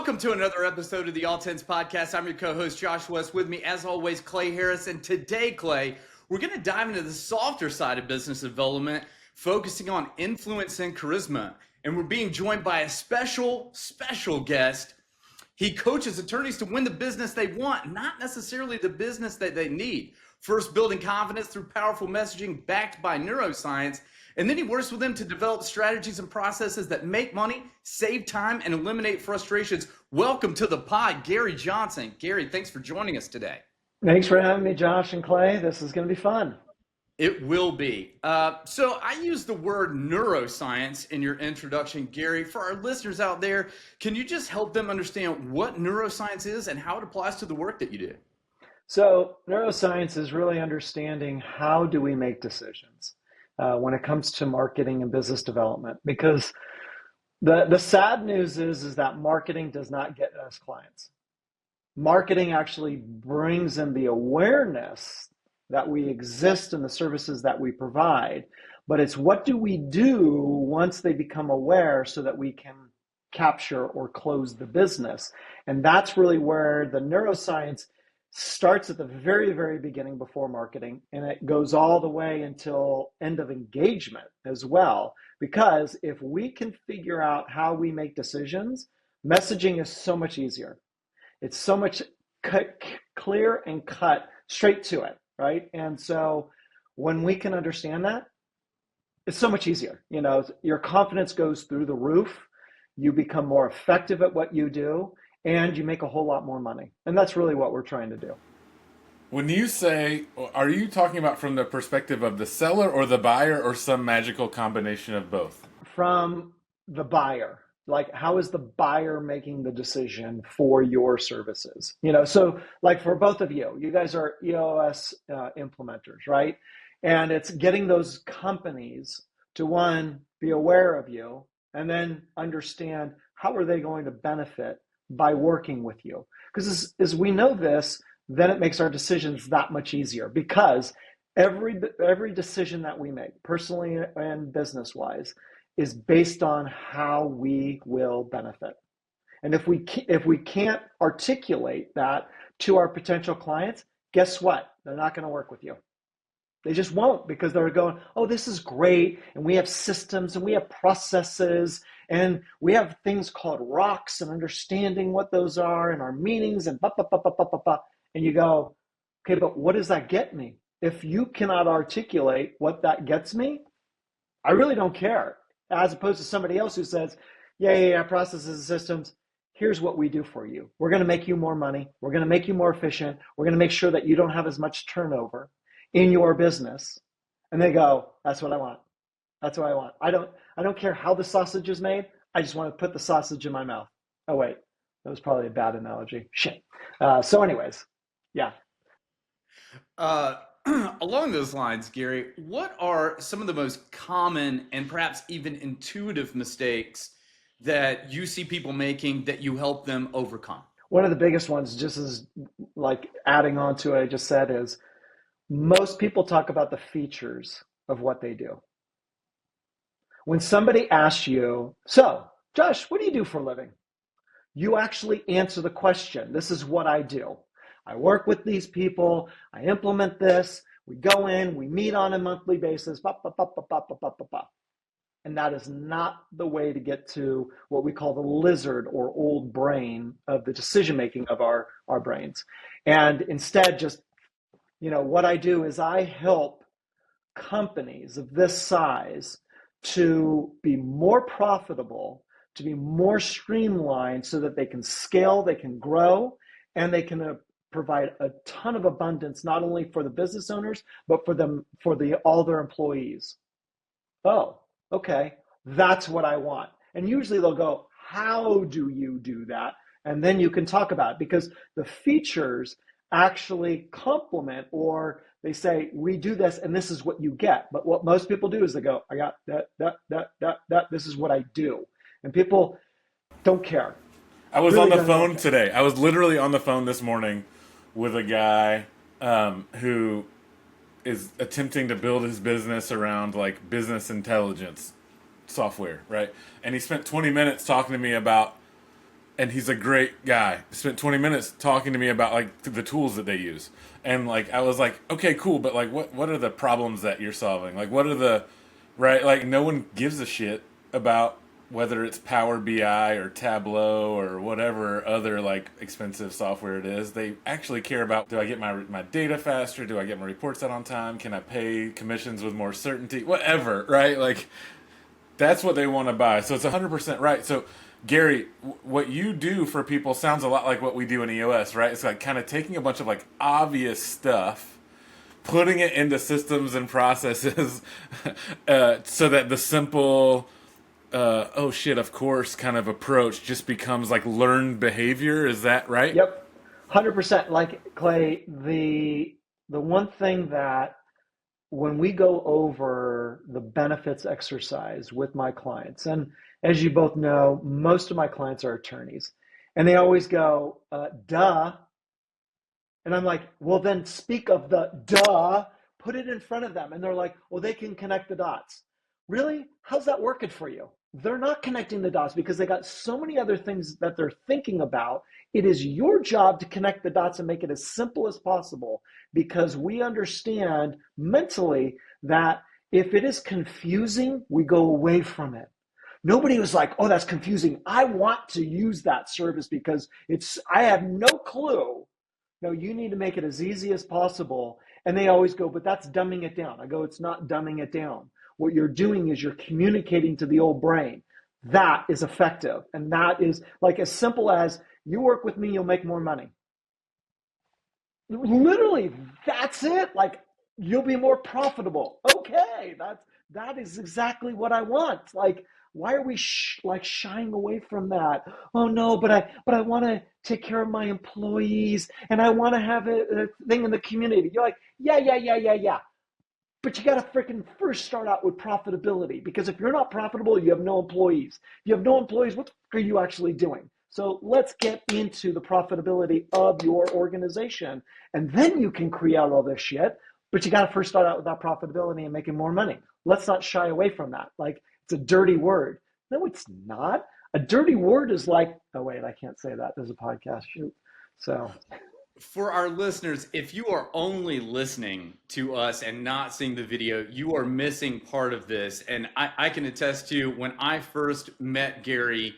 Welcome to another episode of the All Tens Podcast. I'm your co-host, Josh West. With me, as always, Clay Harris. And today, Clay, we're going to dive into the softer side of business development, focusing on influence and charisma. And we're being joined by a special guest. He coaches attorneys to win the business they want, not necessarily the business that they need. First, building confidence through powerful messaging backed by neuroscience. And then he works with them to develop strategies and processes that make money, save time, and eliminate frustrations. Welcome to the pod, Gary Johnson. Gary, thanks for joining us today. Thanks for having me, Josh and Clay. This is going to be fun. It will be. So I used the word neuroscience in your introduction, Gary. For our listeners out there, can you just help them understand what neuroscience is and how it applies to the work that you do? So neuroscience is really understanding how do we make decisions when it comes to marketing and business development, because the sad news is that marketing does not get us clients. Marketing actually brings in the awareness that we exist in the services that we provide, but it's what do we do once they become aware so that we can capture or close the business. And that's really where the neuroscience starts at the very, very beginning before marketing, and it goes all the way until end of engagement as well. Because if we can figure out how we make decisions, messaging is so much easier. It's so much clear and cut straight to it, right? And so when we can understand that, it's so much easier. You know, your confidence goes through the roof. You become more effective at what you do, and you make a whole lot more money. And that's really what we're trying to do. When you say, are you talking about from the perspective of the seller or the buyer, or some magical combination of both? From the buyer. Like, how is the buyer making the decision for your services? You know, so like for both of you, you guys are EOS implementers, right? And it's getting those companies to, one, be aware of you, and then understand how are they going to benefit by working with you. Because as we know this, then it makes our decisions that much easier, because every decision that we make, personally and business-wise, is based on how we will benefit. And if we can't articulate that to our potential clients, guess what? They're not going to work with you. They just won't, because they're going, oh, this is great, and we have systems, and we have processes, and we have things called rocks, and understanding what those are, and our meetings, and blah, blah, blah, blah, blah, blah, blah. And you go, okay, but what does that get me? If you cannot articulate what that gets me, I really don't care. As opposed to somebody else who says, yeah, processes and systems, here's what we do for you. We're going to make you more money. We're going to make you more efficient. We're going to make sure that you don't have as much turnover in your business. And they go, that's what I want. That's what I want. I don't care how the sausage is made. I just want to put the sausage in my mouth. Oh, wait, that was probably a bad analogy. Shit. So anyways, yeah. Along those lines, Gary, what are some of the most common and perhaps even intuitive mistakes that you see people making that you help them overcome? One of the biggest ones, just as like adding on to what I just said, is most people talk about the features of what they do. When somebody asks you, so Josh, what do you do for a living? You actually answer the question. This is what I do. I work with these people. I implement this. We go in, we meet on a monthly basis, and that is not the way to get to what we call the lizard or old brain of the decision-making of our brains. And instead, just, you know, what I do is I help companies of this size to be more profitable, to be more streamlined so that they can scale, they can grow, and they can provide a ton of abundance, not only for the business owners, but for all their employees. Oh, okay, that's what I want. And usually they'll go, how do you do that? And then you can talk about it, because the features actually complement, or they say, we do this and this is what you get. But what most people do is they go, I got that, this is what I do. And people don't care. I was really on the phone today. I was literally on the phone this morning with a guy who is attempting to build his business around like business intelligence software, right? And he spent 20 minutes talking to me about and he's a great guy. Spent 20 minutes talking to me about like the tools that they use. And like I was like, okay, cool, but like what are the problems that you're solving? Like what are the right, like no one gives a shit about whether it's Power BI or Tableau or whatever other like expensive software it is. They actually care about, do I get my data faster? Do I get my reports out on time? Can I pay commissions with more certainty? Whatever, right? Like that's what they want to buy. So it's 100% right. So Gary, what you do for people sounds a lot like what we do in EOS, right? It's like kind of taking a bunch of like obvious stuff, putting it into systems and processes so that the simple oh shit, of course kind of approach just becomes like learned behavior. Is that right? Yep, 100%. Like Clay, the one thing that when we go over the benefits exercise with my clients, and as you both know, most of my clients are attorneys, and they always go, duh. And I'm like, well, then speak of the duh, put it in front of them. And they're like, well, they can connect the dots. Really? How's that working for you? They're not connecting the dots because they got so many other things that they're thinking about. It is your job to connect the dots and make it as simple as possible, because we understand mentally that if it is confusing, we go away from it. Nobody was like, oh, that's confusing. I want to use that service because I have no clue. No, you need to make it as easy as possible. And they always go, but that's dumbing it down. I go, it's not dumbing it down. What you're doing is you're communicating to the old brain. That is effective. And that is like as simple as, you work with me, you'll make more money. Literally, that's it. Like, you'll be more profitable. Okay, that is exactly what I want. Like, why are we shying away from that? Oh no, but I want to take care of my employees and I want to have a thing in the community. You're like, yeah. But you got to freaking first start out with profitability, because if you're not profitable, you have no employees. If you have no employees, what the fuck are you actually doing? So let's get into the profitability of your organization, and then you can create all this shit. But you got to first start out with that profitability and making more money. Let's not shy away from that. Like, it's a dirty word. No, it's not. A dirty word is like, oh wait, I can't say that. There's a podcast shoot. So For our listeners, if you are only listening to us and not seeing the video, you are missing part of this. And I can attest to, when I first met Gary,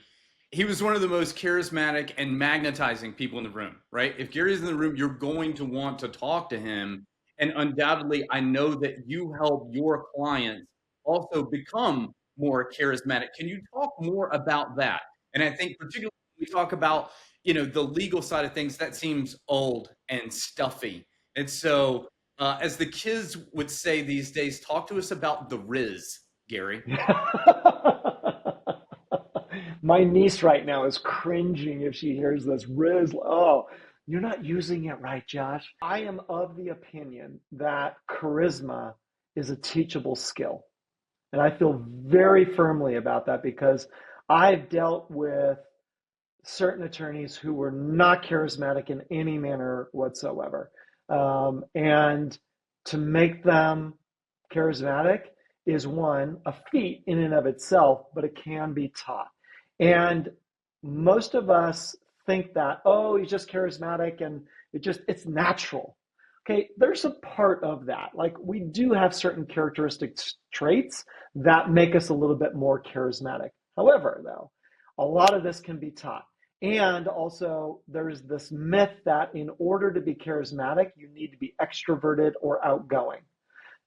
he was one of the most charismatic and magnetizing people in the room, right? If Gary's in the room, you're going to want to talk to him. And undoubtedly, I know that you help your clients also become more charismatic. Can you talk more about that? And I think particularly when we talk about, the legal side of things, that seems old and stuffy. And so, as the kids would say these days, talk to us about the Riz, Gary. my niece right now is cringing if she hears this. Riz, oh, you're not using it right, Josh. I am of the opinion that charisma is a teachable skill. And I feel very firmly about that because I've dealt with certain attorneys who were not charismatic in any manner whatsoever. And to make them charismatic is one, a feat in and of itself, but it can be taught. And most of us think that, oh, he's just charismatic and it's natural. Okay, there's a part of that. Like, we do have certain characteristic traits that make us a little bit more charismatic. However, though, a lot of this can be taught. And also, there's this myth that in order to be charismatic, you need to be extroverted or outgoing.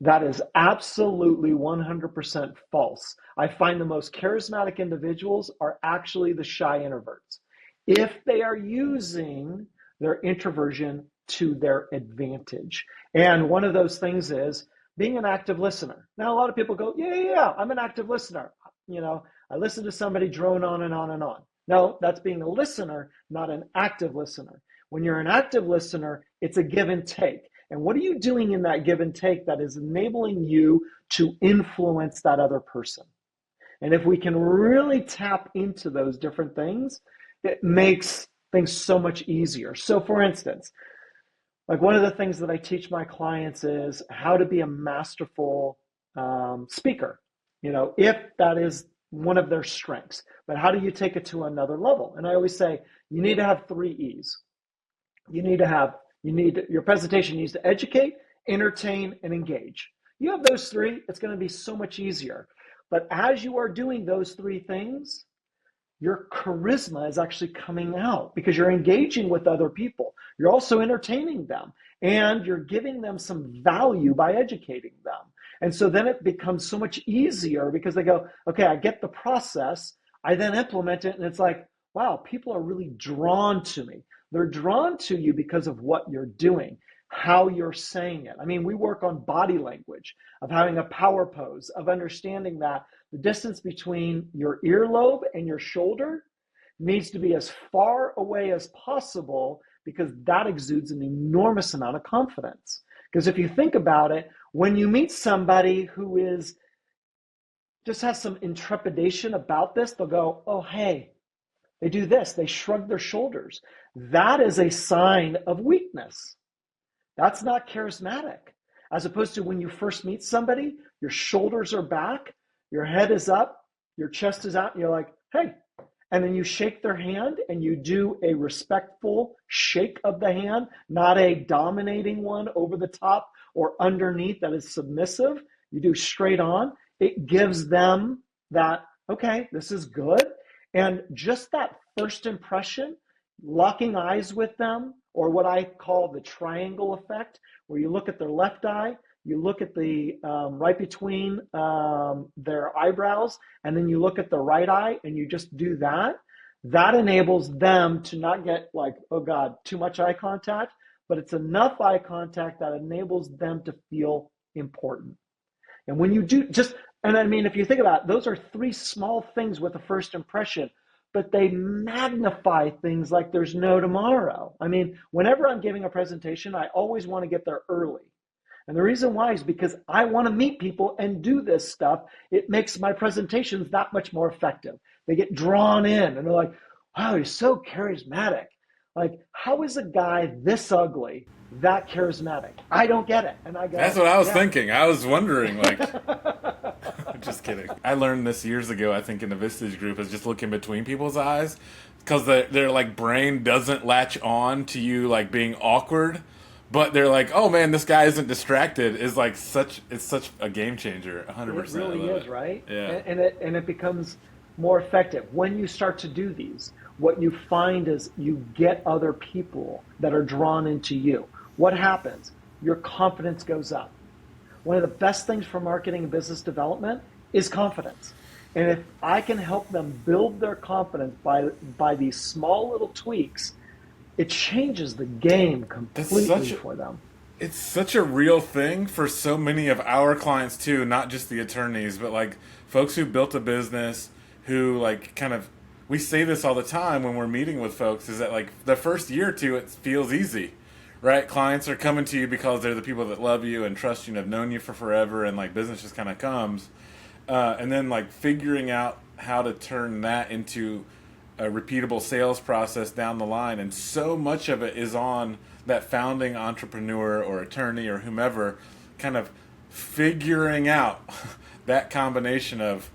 That is absolutely 100% false. I find the most charismatic individuals are actually the shy introverts, if they are using their introversion to their advantage. And one of those things is being an active listener. Now, a lot of people go, yeah, I'm an active listener. I listen to somebody drone on and on and on. No, that's being a listener, not an active listener. When you're an active listener, it's a give and take. And what are you doing in that give and take that is enabling you to influence that other person? And if we can really tap into those different things, it makes things so much easier. So for instance, like, one of the things that I teach my clients is how to be a masterful speaker. If that is one of their strengths. But how do you take it to another level? And I always say, you need to have 3 E's. Your presentation needs to educate, entertain, and engage. You have those 3, it's going to be so much easier. But as you are doing those 3 things, your charisma is actually coming out because you're engaging with other people. You're also entertaining them and you're giving them some value by educating them. And so then it becomes so much easier because they go, okay, I get the process. I then implement it. And it's like, wow, people are really drawn to me. They're drawn to you because of what you're doing, how you're saying it. I mean, we work on body language, of having a power pose, of understanding that the distance between your earlobe and your shoulder needs to be as far away as possible because that exudes an enormous amount of confidence. Because if you think about it, when you meet somebody who just has some intrepidation about this, they'll go, oh, hey, they do this. They shrug their shoulders. That is a sign of weakness. That's not charismatic. As opposed to when you first meet somebody, your shoulders are back, your head is up, your chest is out, and you're like, hey. And then you shake their hand and you do a respectful shake of the hand, not a dominating one over the top or underneath that is submissive. You do straight on. It gives them that, okay, this is good. And just that first impression, locking eyes with them, or what I call the triangle effect, where you look at their left eye, you look at the right between their eyebrows, and then you look at the right eye, and you just do that. That enables them to not get like, oh God, too much eye contact, but it's enough eye contact that enables them to feel important. And when you do and I mean, if you think about it, those are 3 small things with a first impression, but they magnify things like there's no tomorrow. I mean, whenever I'm giving a presentation, I always want to get there early. And the reason why is because I want to meet people and do this stuff. It makes my presentations that much more effective. They get drawn in and they're like, wow, he's so charismatic. Like, how is a guy this ugly that charismatic? I don't get it. And I go, that's what I was thinking. I was wondering, like, just kidding. I learned this years ago, I think, in the Vistage group, is just looking between people's eyes because their like brain doesn't latch on to you like being awkward. But they're like, oh man, this guy isn't distracted. Is like it's such a game changer. 100%. It really is, right? Yeah. And it becomes more effective when you start to do these. What you find is you get other people that are drawn into you. What happens? Your confidence goes up. One of the best things for marketing and business development is confidence. And if I can help them build their confidence by these small little tweaks, it changes the game completely for them. It's such a real thing for so many of our clients too, not just the attorneys, but like folks who built a business who like kind of, we say this all the time when we're meeting with folks, is that like the first year or 2, it feels easy, right? Clients are coming to you because they're the people that love you and trust you and have known you for forever, and like business just kind of comes. And then like figuring out how to turn that into a repeatable sales process down the line, and so much of it is on that founding entrepreneur or attorney or whomever kind of figuring out that combination of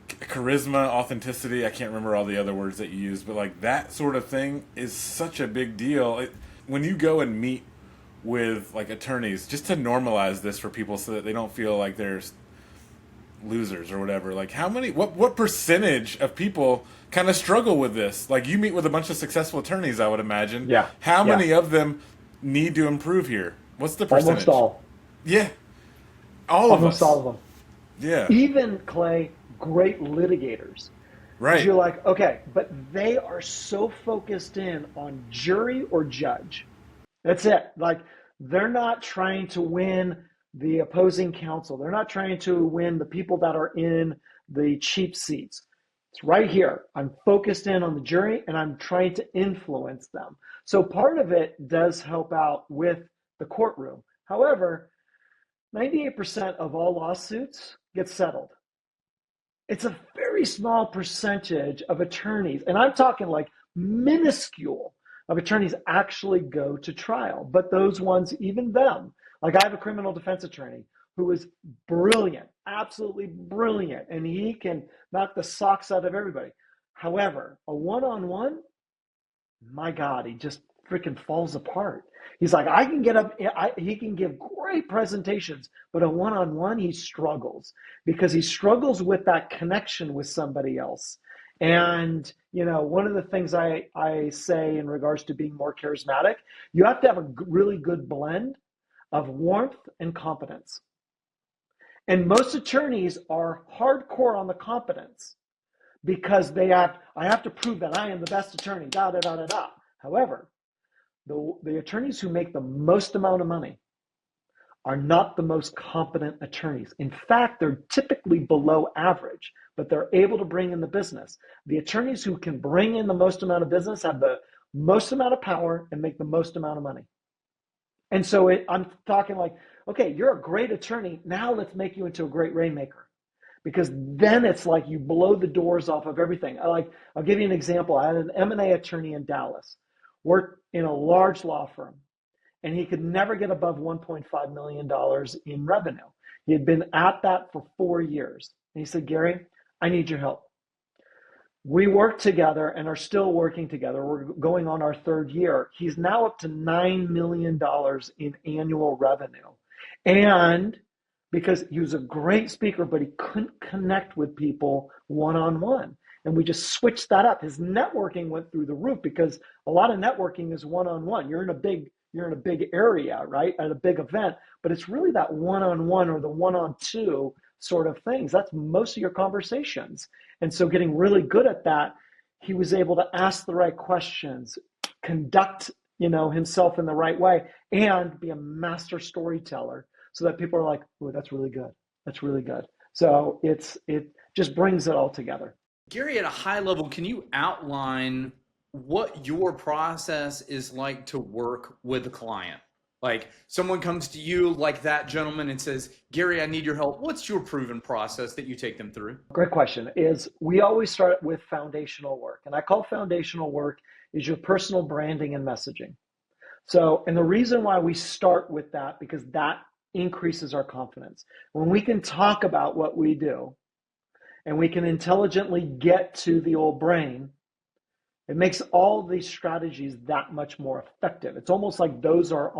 charisma, authenticity. I can't remember all the other words that you use, but like that sort of thing is such a big deal. When you go and meet with like attorneys, just to normalize this for people so that they don't feel like there's losers or whatever, like what percentage of people kind of struggle with this? Like you meet with a bunch of successful attorneys, I would imagine. Yeah. How many of them need to improve here? What's the percentage? Almost all. Yeah. All of Almost us. all of them. Yeah. Even, Clay, great litigators. Right. You're like, okay, but they are so focused in on jury or judge. That's it. Like, they're not trying to win the opposing counsel. They're not trying to win the people that are in the cheap seats. It's right here. I'm focused in on the jury and I'm trying to influence them. So part of it does help out with the courtroom. However, 98% of all lawsuits get settled. It's a very small percentage of attorneys, and I'm talking like minuscule of attorneys actually go to trial. But those ones, even them, like I have a criminal defense attorney who is brilliant, absolutely brilliant and he can knock the socks out of everybody. However, a one-on-one, my God, he just freaking falls apart. He's like, I can get up, he can give great presentations, but a one-on-one, he struggles because he struggles with that connection with somebody else. And, one of the things I say in regards to being more charismatic, you have to have a really good blend of warmth and competence. And most attorneys are hardcore on the competence because I have to prove that I am the best attorney, da, da, da, da, da. However, the attorneys who make the most amount of money are not the most competent attorneys. In fact, they're typically below average, but they're able to bring in the business. The attorneys who can bring in the most amount of business have the most amount of power and make the most amount of money. And so I'm talking like, okay, you're a great attorney. Now let's make you into a great rainmaker. Because then it's like you blow the doors off of everything. I'll give you an example. I had an M&A attorney in Dallas, worked in a large law firm, and he could never get above $1.5 million in revenue. He had been at that for 4 years. And he said, Gary, I need your help. We worked together and are still working together. We're going on our 3rd year. He's now up to $9 million in annual revenue. And because he was a great speaker, but he couldn't connect with people one-on-one. And we just switched that up. His networking went through the roof because a lot of networking is one-on-one. You're in a big area, right? At a big event, but it's really that one-on-one or the one-on-two sort of things. That's most of your conversations. And so getting really good at that, he was able to ask the right questions, conduct, himself in the right way, and be a master storyteller so that people are like, oh, that's really good. That's really good. So it just brings it all together. Gary, at a high level, can you outline what your process is like to work with a client? Like someone comes to you like that gentleman and says, Gary, I need your help. What's your proven process that you take them through? Great question. We always start with foundational work. And I call foundational work is your personal branding and messaging. So, and the reason why we start with that, because that increases our confidence. When we can talk about what we do and we can intelligently get to the old brain, it makes all these strategies that much more effective. It's almost like those are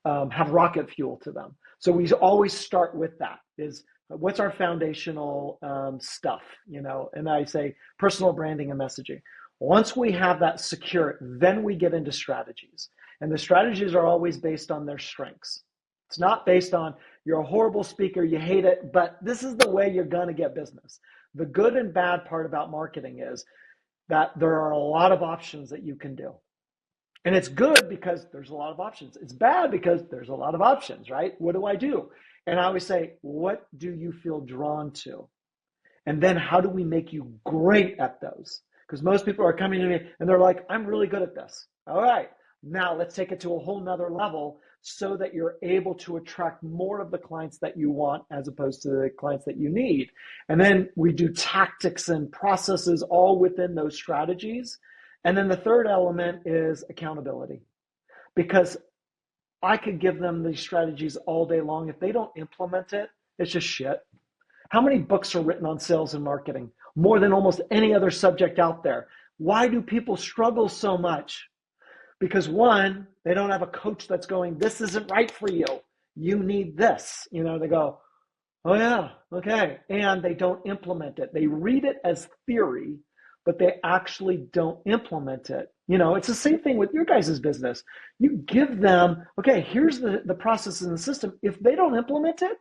have rocket fuel to them. So we always start with that is what's our foundational stuff, and I say personal branding and messaging. Once we have that secure, then we get into strategies. And the strategies are always based on their strengths. It's not based on you're a horrible speaker, you hate it, but this is the way you're going to get business. The good and bad part about marketing is that there are a lot of options that you can do. And it's good because there's a lot of options. It's bad because there's a lot of options, right? What do I do? And I always say, what do you feel drawn to? And then how do we make you great at those? Because most people are coming to me and they're like, I'm really good at this. All right, now let's take it to a whole nother level so that you're able to attract more of the clients that you want as opposed to the clients that you need. And then we do tactics and processes all within those strategies. And then the third element is accountability. Because I could give them these strategies all day long. If they don't implement it, it's just shit. How many books are written on sales and marketing? More than almost any other subject out there. Why do people struggle so much? Because one, they don't have a coach that's going, this isn't right for you. You need this. They go, oh yeah, okay. And they don't implement it. They read it as theory, but they actually don't implement it. It's the same thing with your guys' business. You give them, okay, here's the process in the system. If they don't implement it,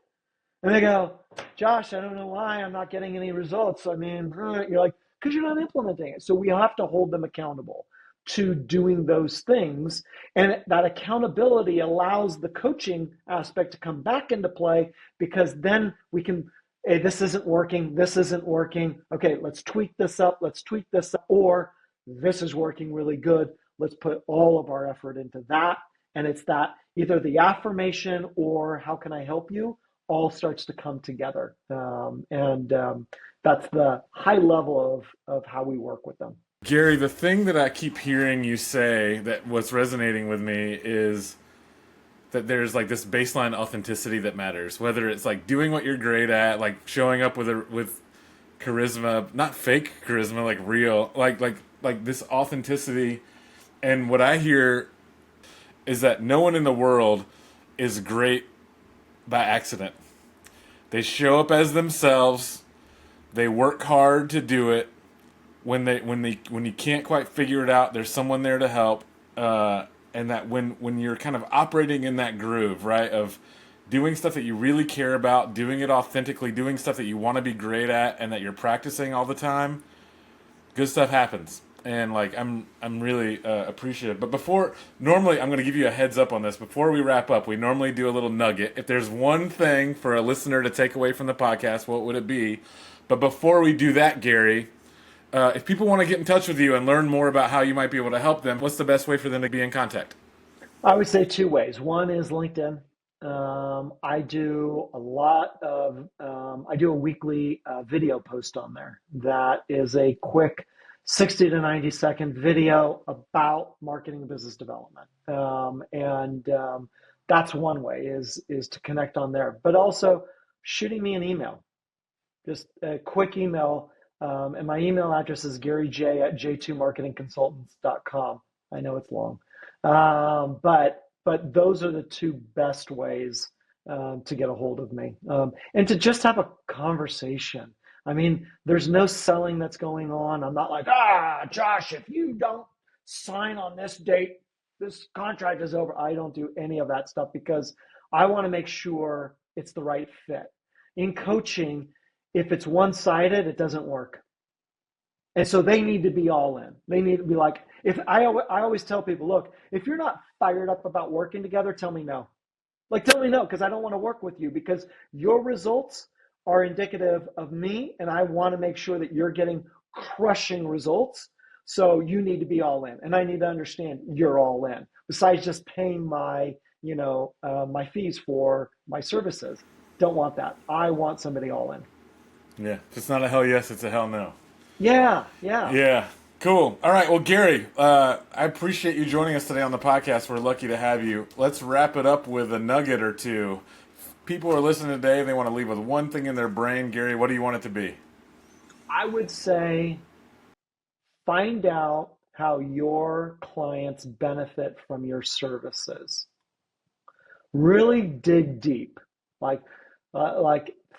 and they go, Josh, I don't know why I'm not getting any results. I mean, you're like, because you're not implementing it. So we have to hold them accountable to doing those things. And that accountability allows the coaching aspect to come back into play because then we can, hey, this isn't working. This isn't working. Okay, let's tweak this up. Let's tweak this up. Or this is working really good. Let's put all of our effort into that. And it's that either the affirmation or how can I help you all starts to come together. That's the high level of how we work with them. Gary, the thing that I keep hearing you say that what's resonating with me is that there's like this baseline authenticity that matters, whether it's like doing what you're great at, like showing up with charisma, not fake charisma, like real, like this authenticity. And what I hear is that no one in the world is great by accident. They show up as themselves. They work hard to do it. When you can't quite figure it out, there's someone there to help. And that when you're kind of operating in that groove, right, of doing stuff that you really care about, doing it authentically, doing stuff that you want to be great at, and that you're practicing all the time, good stuff happens. And like I'm really appreciative. But normally I'm going to give you a heads up on this. Before we wrap up, we normally do a little nugget. If there's one thing for a listener to take away from the podcast, what would it be? But before we do that, Gary, if people want to get in touch with you and learn more about how you might be able to help them, what's the best way for them to be in contact? I would say two ways. One is LinkedIn. I do a weekly video post on there that is a quick 60 to 90 second video about marketing and business development. That's one way is to connect on there, but also shooting me an email, just a quick email. And my email address is garyj@j2marketingconsultants.com. I know it's long. But those are the two best ways to get a hold of me, and to just have a conversation. I mean, there's no selling that's going on. I'm not like, Josh, if you don't sign on this date, this contract is over. I don't do any of that stuff because I want to make sure it's the right fit. In coaching, if it's one-sided, it doesn't work. And so they need to be all in. They need to be like, if I always tell people, look, if you're not fired up about working together, tell me no. Like, tell me no, because I don't want to work with you, because your results are indicative of me, and I want to make sure that you're getting crushing results. So you need to be all in, and I need to understand you're all in. Besides just paying my my fees for my services, don't want that. I want somebody all in. Yeah, if it's not a hell yes, it's a hell no. Yeah. Cool. All right. Well, Gary, I appreciate you joining us today on the podcast. We're lucky to have you. Let's wrap it up with a nugget or two. People are listening today and they want to leave with one thing in their brain. Gary, what do you want it to be? I would say find out how your clients benefit from your services. Really dig deep. Like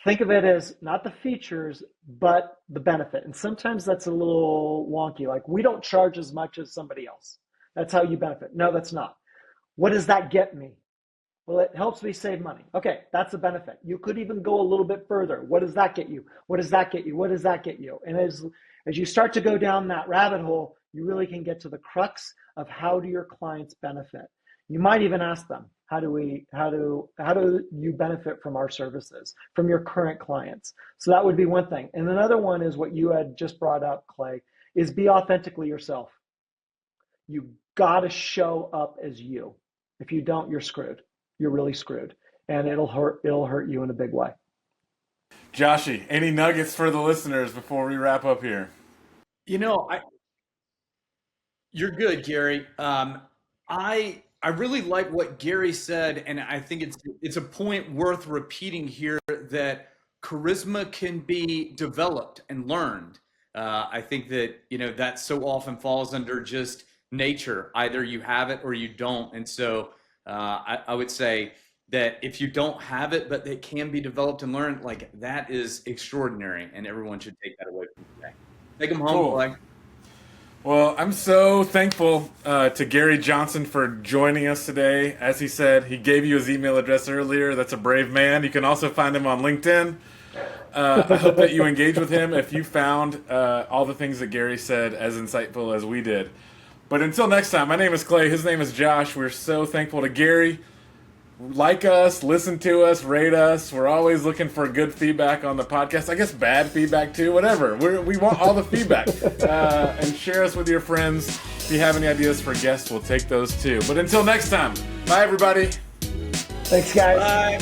think of it as not the features, but the benefit. And sometimes that's a little wonky. Like, we don't charge as much as somebody else. That's how you benefit. No, that's not. What does that get me? Well, it helps me save money. Okay, that's a benefit. You could even go a little bit further. What does that get you? What does that get you? What does that get you? And as you start to go down that rabbit hole, you really can get to the crux of how do your clients benefit. You might even ask them, how do you benefit from our services, from your current clients? So that would be one thing. And another one is what you had just brought up, Clay, is be authentically yourself. You got to show up as you. If you don't, you're screwed. You're really screwed, and it'll hurt you in a big way. Joshy, any nuggets for the listeners before we wrap up here? You're good, Gary. I really like what Gary said, and I think it's a point worth repeating here, that charisma can be developed and learned. I think that that so often falls under just nature. Either you have it or you don't, and so I would say that if you don't have it, but it can be developed and learned, like, that is extraordinary, and everyone should take that away from you today. Take them home, Clay. Well, I'm so thankful to Gary Johnson for joining us today. As he said, he gave you his email address earlier. That's a brave man. You can also find him on LinkedIn. I hope that you engage with him if you found all the things that Gary said as insightful as we did. But until next time, my name is Clay. His name is Josh. We're so thankful to Gary. Like us, listen to us, rate us. We're always looking for good feedback on the podcast. I guess bad feedback too, whatever. We want all the feedback. And share us with your friends. If you have any ideas for guests, we'll take those too. But until next time, bye everybody. Thanks, guys. Bye.